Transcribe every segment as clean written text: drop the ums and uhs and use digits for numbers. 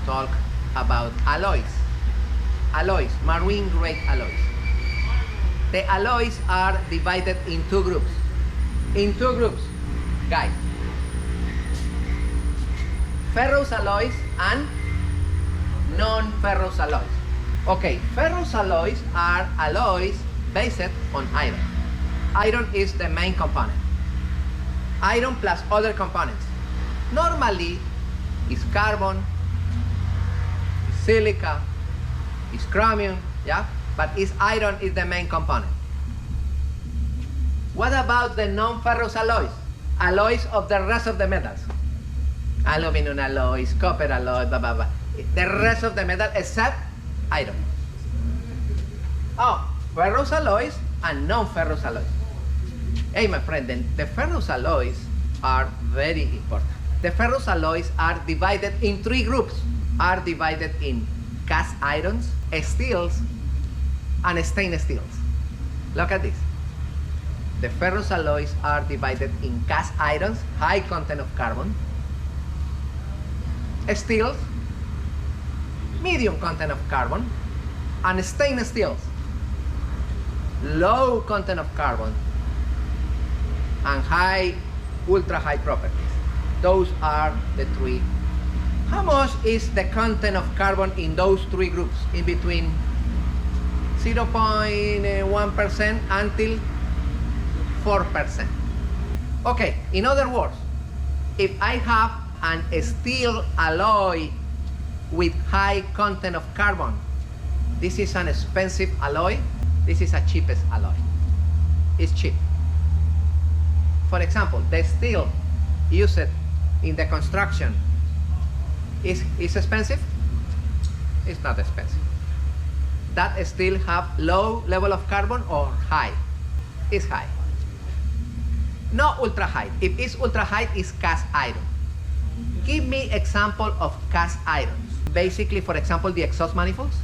talk about alloys. Alloys, marine grade alloys. The alloys are divided in two groups. In two groups, guys. Ferrous alloys and non-ferrous alloys. Okay, ferrous alloys are alloys based on iron. Iron is the main component. Iron plus other components. Normally, it's carbon, it's silica, it's chromium, yeah? But it's iron is the main component. What about the non-ferrous alloys? Alloys of the rest of the metals. Aluminum alloys, copper alloys, blah, blah, blah. The rest of the metal except iron. Oh, ferrous alloys and non-ferrous alloys. Hey, my friend, then the ferrous alloys are very important. The ferrous alloys are divided in three groups. Are divided in cast irons, steels, and stainless steels. Look at this. The ferrous alloys are divided in cast irons, high content of carbon, steels, medium content of carbon, and stainless steels, low content of carbon, and ultra high properties. Those are the three. How much is the content of carbon in those three groups? In between 0.1% until 4%. Okay, in other words, if I have a steel alloy with high content of carbon, this is an expensive alloy, this is a cheapest alloy. It's cheap. For example, the steel used in the construction is expensive? It's not expensive. That steel have low level of carbon or high? It's high. No ultra high. If it's ultra high, it's cast iron. Give me example of cast irons. Basically, for example, the exhaust manifolds.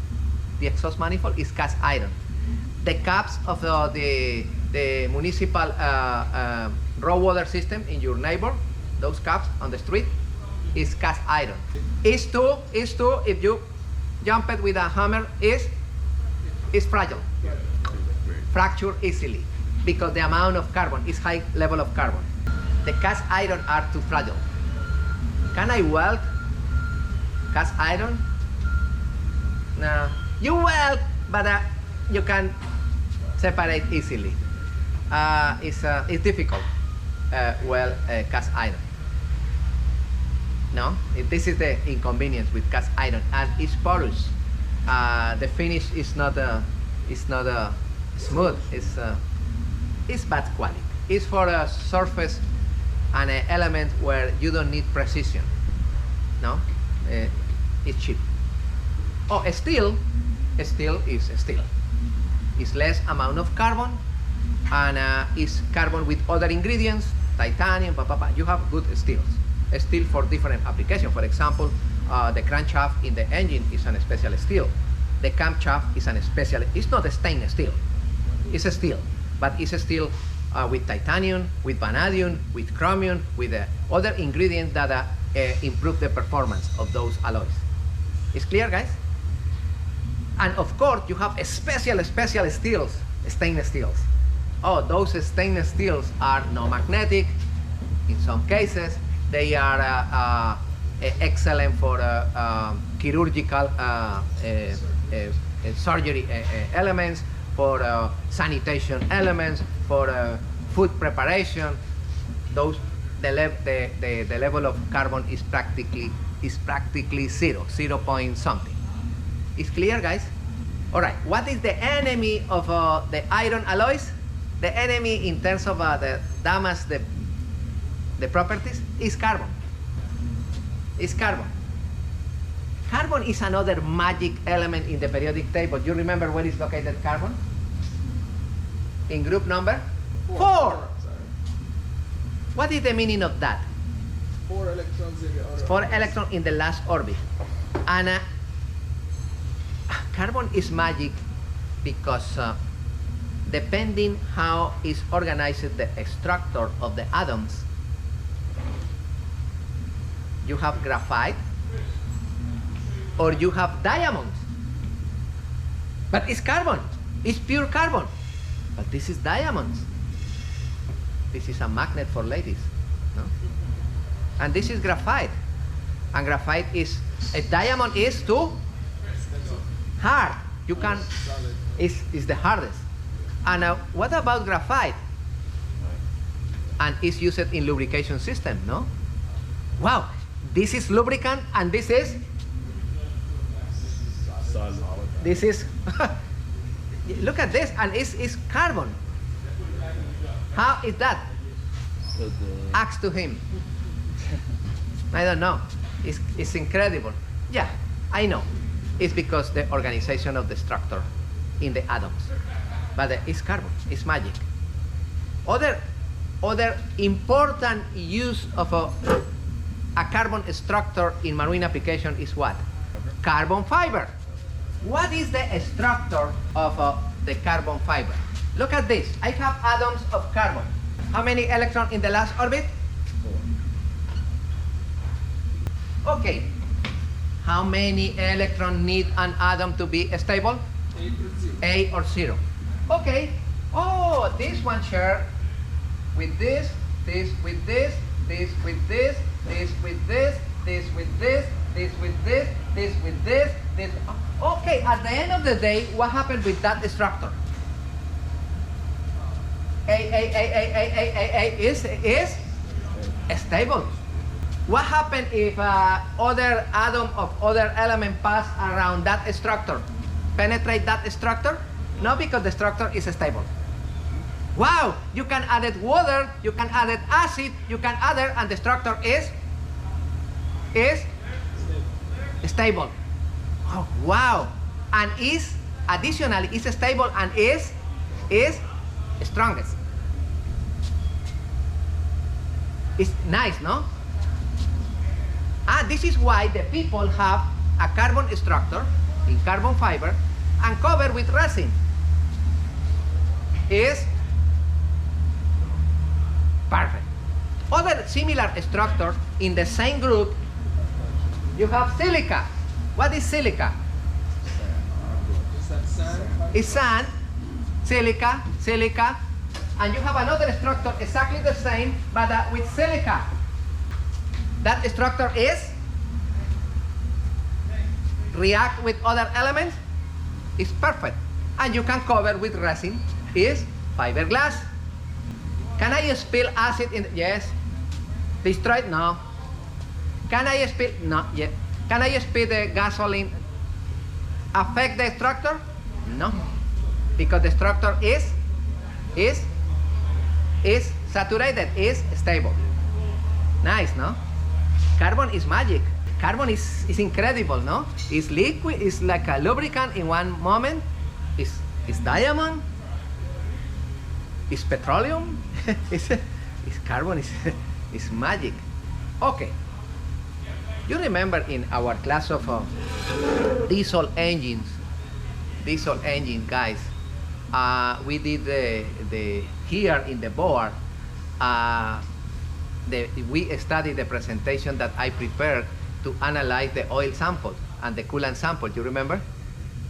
The exhaust manifold is cast iron. The caps of the municipal raw water system in your neighbor, those caps on the street, is cast iron. Is too, if you jump it with a hammer, is fragile. Fracture easily because the amount of carbon is high level of carbon. The cast iron are too fragile. Can I weld cast iron? No. You weld, but you can separate easily. It's difficult. Weld cast iron. No, this is the inconvenience with cast iron, and it's porous. The finish is not smooth. It's bad quality. It's for a surface and an element where you don't need precision. No, it's cheap. Oh, steel is steel. It's less amount of carbon, and it's carbon with other ingredients, titanium, You have good steels. Steel for different applications. For example, the crankshaft in the engine is an special steel. The camshaft is an special. It's not a stainless steel. It's a steel, but it's a steel with titanium, with vanadium, with chromium, with other ingredients that improve the performance of those alloys. It's clear, guys? And of course, you have special steels, stainless steels. Oh, those stainless steels are non-magnetic. In some cases, they are excellent for chirurgical surgery elements, for sanitation elements, for food preparation. Those the level of carbon is practically zero, 0 point something. It's clear, guys? All right. What is the enemy of the iron alloys? The enemy in terms of the damage the properties is carbon. It's carbon. Carbon is another magic element in the periodic table. You remember where is located carbon? In group number 4. What is the meaning of that? 4 electrons in the other 4 electrons in the last orbit. And carbon is magic because depending how is organized the structure of the atoms, you have graphite, or you have diamonds. But it's carbon. It's pure carbon. But this is diamonds. This is a magnet for ladies. No? And this is graphite. And graphite is, a diamond is too hard. You can, is the hardest. And what about graphite? And it's used in lubrication system, no? Wow, this is lubricant and this is? This is, look at this, and it's carbon. How is that? Ask to him. I don't know. It's incredible. Yeah, I know. It's because the organization of the structure in the atoms. But it's carbon, it's magic. Other important use of a carbon structure in marine application is what? Carbon fiber. What is the structure of the carbon fiber? Look at this. I have atoms of carbon. How many electrons in the last orbit? 4. Okay. How many electrons need an atom to be stable? A or 0. Okay. Oh, this one share with this with this, this with this, this with this, this with this, this with this, this with this, this. Okay, at the end of the day, what happened with that structure? A is stable. What happened if other atom of other element pass around that structure? Penetrate that structure? No, because the structure is stable. Wow, you can add it water, you can add it acid, you can add it, and the structure is stable. Oh, wow, and is additionally is stable and is strongest. It's nice, no? This is why the people have a carbon structure in carbon fiber and covered with resin. Is perfect. Other similar structure in the same group, you have silica. What is silica? It's sand, silica, and you have another structure exactly the same, but with silica. That structure is react with other elements. It's perfect, and you can cover with resin. Is fiberglass. Can I spill acid in? Yes. Destroy? No. Can I spill? No. Yes. Can I spill the gasoline? Affect the structure? No. Because the structure is saturated, is stable. Nice, no? Carbon is magic. Carbon is incredible, no? It's liquid. It's like a lubricant in one moment. It's diamond. It's petroleum. it's carbon. It's magic. Okay. You remember in our class of diesel engines, guys, we did the here in the board. We studied the presentation that I prepared to analyze the oil sample and the coolant sample. You remember?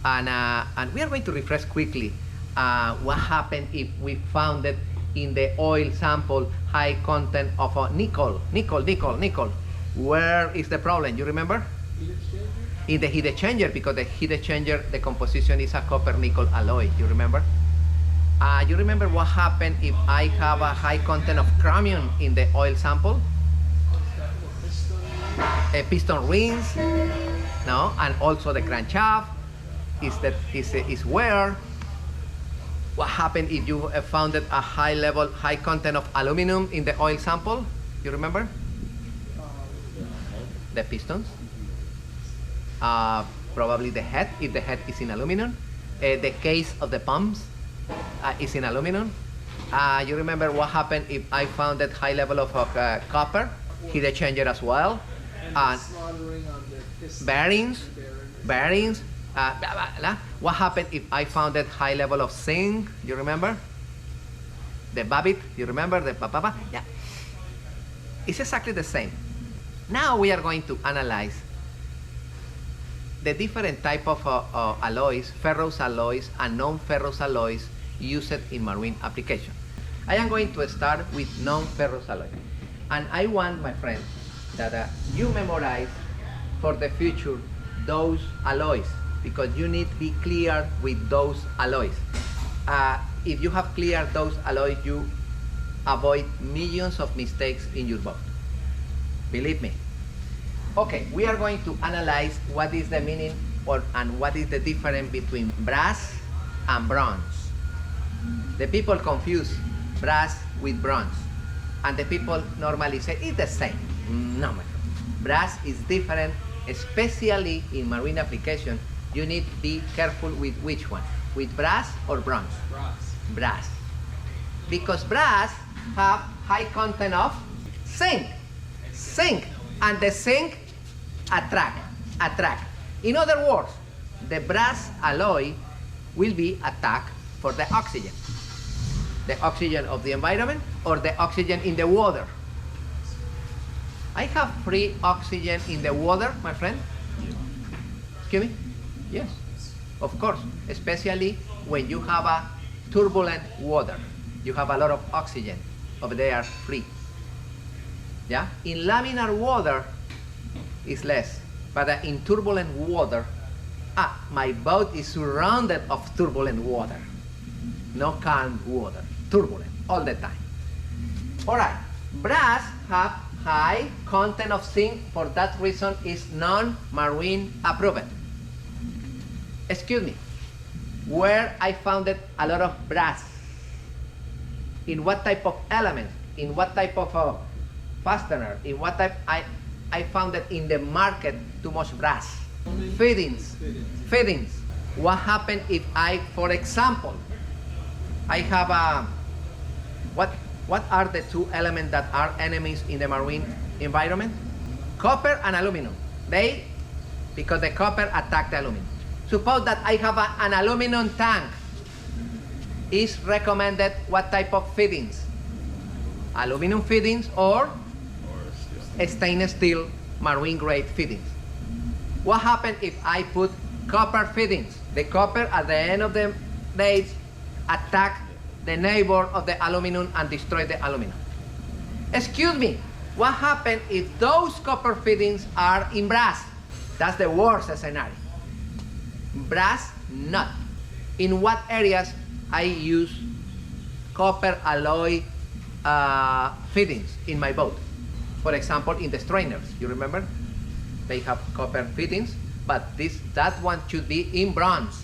And we are going to refresh quickly what happened if we found it in the oil sample high content of nickel. Where is the problem? You remember? Heat exchanger? In the heat exchanger, because the heat exchanger, the composition is a copper-nickel alloy. You remember? You remember what happened if I have a high content of chromium in the oil sample? Piston rings, no, and also the crankshaft is wear. What happened if you found a high content of aluminum in the oil sample? You remember? The pistons, probably the head, if the head is in aluminum, the case of the pumps is in aluminum. You remember what happened if I found that high level of copper, heat exchanger as well, And slaughtering on the piston bearings. bearing. What happened if I found that high level of zinc? You remember? The babbitt, you remember the papa? Yeah. It's exactly the same. Now we are going to analyze the different type of alloys, ferrous alloys and non-ferrous alloys used in marine application. I am going to start with non-ferrous alloy. And I want, my friend, that you memorize for the future those alloys, because you need to be clear with those alloys. If you have cleared those alloys, you avoid millions of mistakes in your boat. Believe me. Okay, we are going to analyze what is the meaning and what is the difference between brass and bronze. The people confuse brass with bronze, and the people normally say it's the same. No, my friend. Brass is different, especially in marine application. You need to be careful with which one, with brass or bronze? Brass. Brass. Because brass have high content of zinc. Zinc. And the zinc attract. In other words, the brass alloy will be attacked for the oxygen. The oxygen of the environment or the oxygen in the water. I have free oxygen in the water, my friend? Excuse me? Yes, of course, especially when you have a turbulent water. You have a lot of oxygen over there free. Yeah? In laminar water, is less, but in turbulent water, my boat is surrounded of turbulent water. No calm water, turbulent all the time. All right, brass have high content of zinc. For that reason, is non-marine approved. Excuse me, where I found a lot of brass? In what type of element? In what type of fastener? In what type? I found it in the market too much brass. Fittings. What happened if I, for example, I have a, what are the two elements that are enemies in the marine environment? Copper and aluminum. Because the copper attacked the aluminum. Suppose that I have an aluminum tank. Is recommended what type of fittings? Aluminum fittings or stainless steel marine grade fittings. What happens if I put copper fittings? The copper at the end of the day attack the neighbor of the aluminum and destroy the aluminum. Excuse me, what happens if those copper fittings are in brass? That's the worst scenario. Brass, not. In what areas I use copper alloy fittings in my boat? For example, in the strainers, you remember? They have copper fittings, but that one should be in bronze.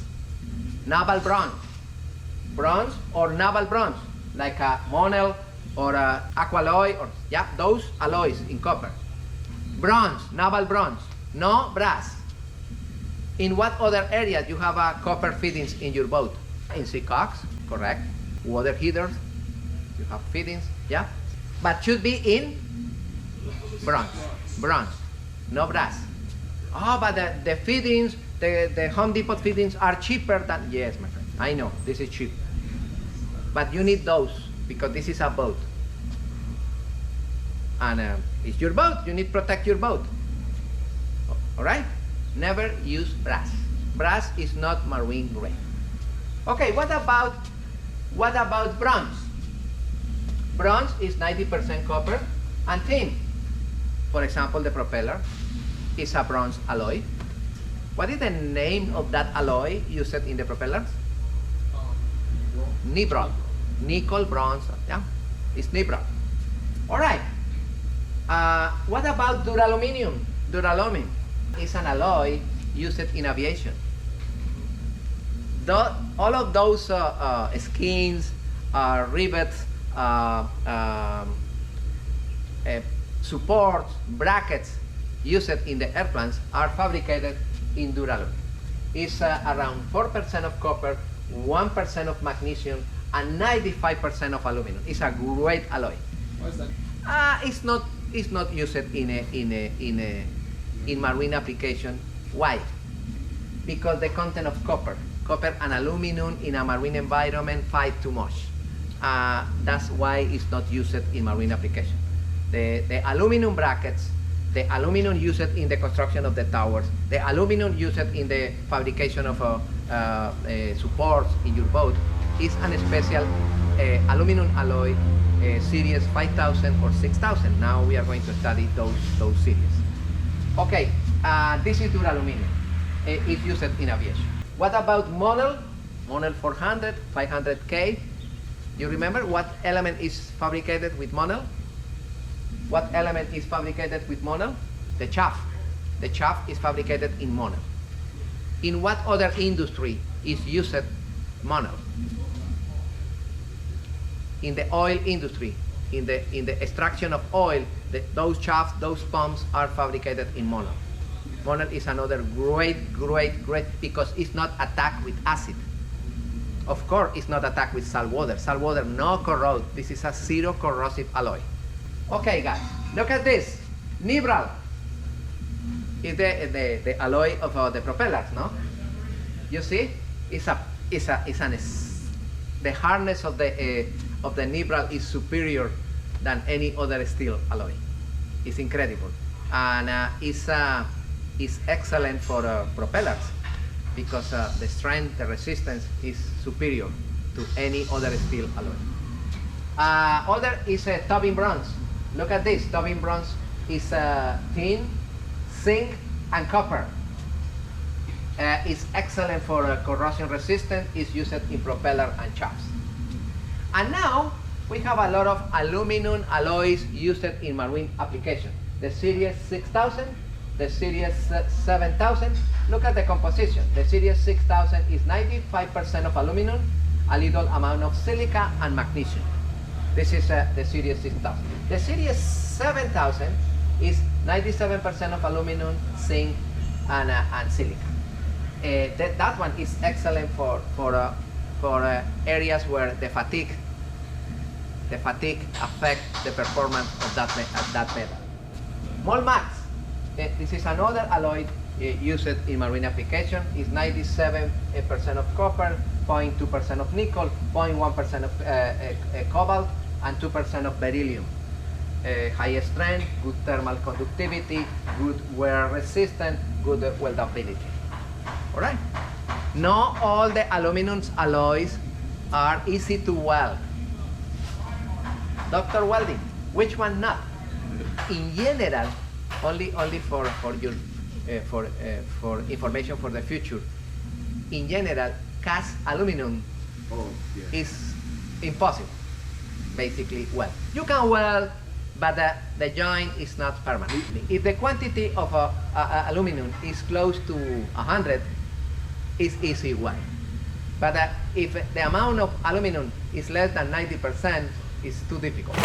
Naval bronze. Bronze or naval bronze, like a Monel or a Aqualoy, or yeah, those alloys in copper. Bronze, naval bronze, no brass. In what other areas you have copper fittings in your boat? In sea cocks, correct. Water heaters, you have fittings, yeah. But should be in bronze, no brass. Oh, but the fittings, the Home Depot fittings are cheaper than, yes, my friend, I know, this is cheap. But you need those, because this is a boat. And it's your boat, you need to protect your boat. All right? Never use brass. Brass is not marine grade. Okay, what about bronze? Bronze is 90% copper and tin. For example, the propeller is a bronze alloy. What is the name of that alloy used in the propellers? Nibral. Nickel, bronze, yeah, it's nibral. All right. What about duralumin? Duralumin is an alloy used in aviation. All of those skins, rivets, supports, brackets used in the airplanes are fabricated in duralumin. It's around 4% of copper, 1% of magnesium, and 95% of aluminum. It's a great alloy. Why is that? It's not used in marine application. Why? Because the content of copper and aluminum in a marine environment fight too much. That's why it's not used in marine application. The aluminum brackets The aluminum used in the construction of the towers, the aluminum used in the fabrication of supports in your boat is an special aluminum alloy series 5000 or 6000. Now we are going to study those series. Okay, this is duraluminum. It's used in aviation. What about Monel? Monel 400, 500K. You remember what element is fabricated with Monel? What element is fabricated with Monel? The chaff. The chaff is fabricated in Monel. In what other industry is used Monel? In the oil industry, in the extraction of oil, those shafts, those pumps are fabricated in Monel. Monel is another great, because it's not attacked with acid. Of course, it's not attacked with salt water. Salt water no corrode. This is a zero corrosive alloy. Okay, guys, look at this. Nibral is the alloy of the propellers, no? You see, the hardness of the nibral is superior than any other steel alloy. It's incredible, and it's excellent for propellers because the strength, the resistance is superior to any other steel alloy. Other is tubing bronze. Look at this. Tubing bronze is tin, zinc, and copper. It's excellent for corrosion resistance. It's used in propeller and shafts. And now we have a lot of aluminum alloys used in marine application. The series 6000, the series 7000. Look at the composition. The series 6000 is 95% of aluminum, a little amount of silica and magnesium. This is the series 6000. The series 7000 is 97% of aluminum, zinc, and silica. That one is excellent for areas where the fatigue affects the performance of that metal. Molmax. This is another alloy used in marine application. It's 97% of copper, 0.2% of nickel, 0.1% of cobalt, and 2% of beryllium. High strength, good thermal conductivity, good wear resistance, good weldability. All right. Not all the aluminum alloys are easy to weld. Dr. Welding, which one not? In general, only for your for information for the future. In general, cast aluminum is impossible. Basically, weld. You can weld, but the joint is not permanent. If the quantity of aluminum is close to 100, it's easy weld. But if the amount of aluminum is less than 90%, it's too difficult.